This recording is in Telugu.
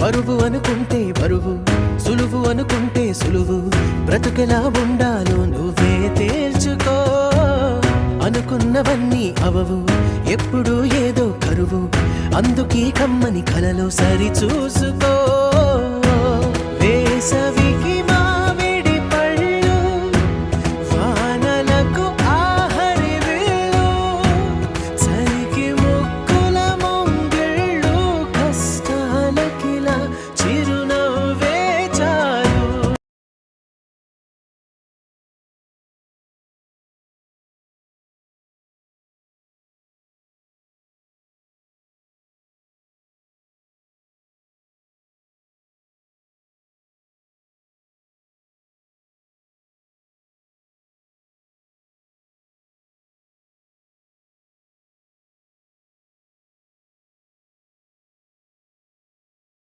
బరువు అనుకుంటే బరువు, సులువు అనుకుంటే సులువు. బ్రతుకెలా ఉండాలో నువ్వే తేల్చుకో. అనుకున్నవన్నీ అవవు, ఎప్పుడు ఏదో కరువు. అందుకీ కమ్మని కలలో సరి చూసుకో.